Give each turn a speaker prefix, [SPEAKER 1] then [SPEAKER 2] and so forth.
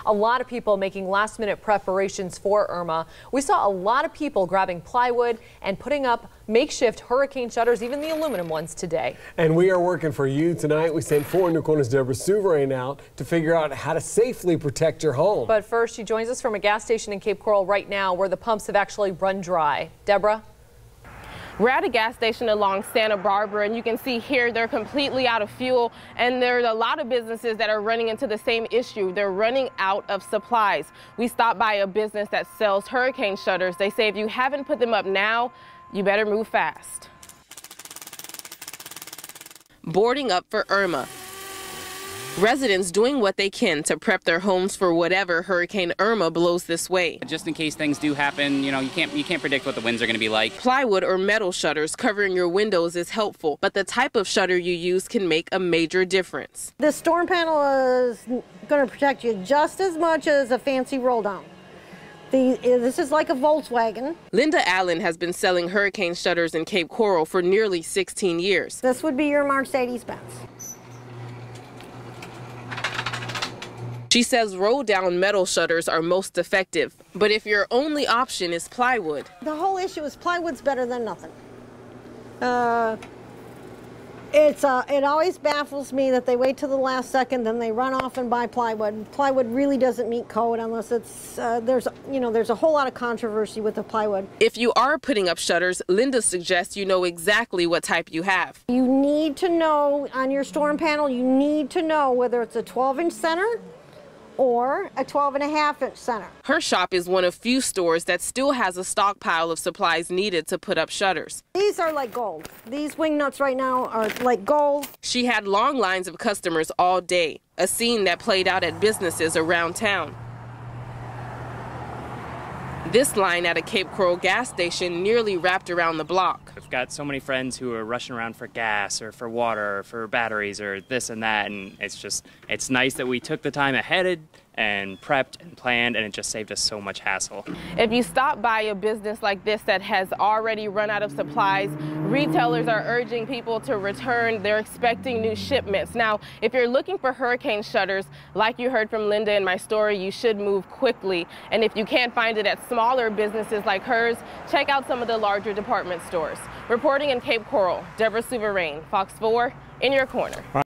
[SPEAKER 1] A lot of people making last-minute preparations for Irma. We saw a lot of people grabbing plywood and putting up makeshift hurricane shutters, even the aluminum ones today.
[SPEAKER 2] And we are working for you tonight. We sent 4 New Corners' Deborah Souverain out to figure out how to safely protect your home.
[SPEAKER 1] But first, she joins us from a gas station in Cape Coral right now where the pumps have actually run dry. Deborah?
[SPEAKER 3] We're at a gas station along Santa Barbara, and you can see here they're completely out of fuel, and there's a lot of businesses that are running into the same issue. They're running out of supplies. We stopped by a business that sells hurricane shutters. They say if you haven't put them up now, you better move fast. Boarding up for Irma. Residents doing what they can to prep their homes for whatever Hurricane Irma blows this way.
[SPEAKER 4] Just in case things do happen, you can't predict what the winds are going to be like.
[SPEAKER 3] Plywood or metal shutters covering your windows is helpful, but the type of shutter you use can make a major difference.
[SPEAKER 5] The storm panel is going to protect you just as much as a fancy roll down. This is like a Volkswagen.
[SPEAKER 3] Linda Allen has been selling hurricane shutters in Cape Coral for nearly 16 years.
[SPEAKER 5] This would be your Mercedes-Benz.
[SPEAKER 3] She says roll-down metal shutters are most effective, but if your only option is plywood.
[SPEAKER 5] The whole issue is plywood's better than nothing. It always baffles me that they wait till the last second, then they run off and buy plywood. Plywood really doesn't meet code unless it's there's a whole lot of controversy with the plywood.
[SPEAKER 3] If you are putting up shutters, Linda suggests you know exactly what type you have.
[SPEAKER 5] You need to know on your storm panel. You need to know whether it's a 12-inch center or a 12.5-inch center.
[SPEAKER 3] Her shop is one of few stores that still has a stockpile of supplies needed to put up shutters.
[SPEAKER 5] These are like gold. These wing nuts right now are like gold.
[SPEAKER 3] She had long lines of customers all day, a scene that played out at businesses around town. This line at a Cape Coral gas station nearly wrapped around the block.
[SPEAKER 4] I've got so many friends who are rushing around for gas or for water or for batteries or this and that, and it's nice that we took the time ahead and prepped and planned, and it just saved us so much hassle.
[SPEAKER 3] If you stop by a business like this that has already run out of supplies, retailers are urging people to return. They're expecting new shipments. Now, if you're looking for hurricane shutters, like you heard from Linda in my story, you should move quickly. And if you can't find it at smaller businesses like hers, check out some of the larger department stores. Reporting in Cape Coral, Deborah Souverain, Fox 4, in your corner.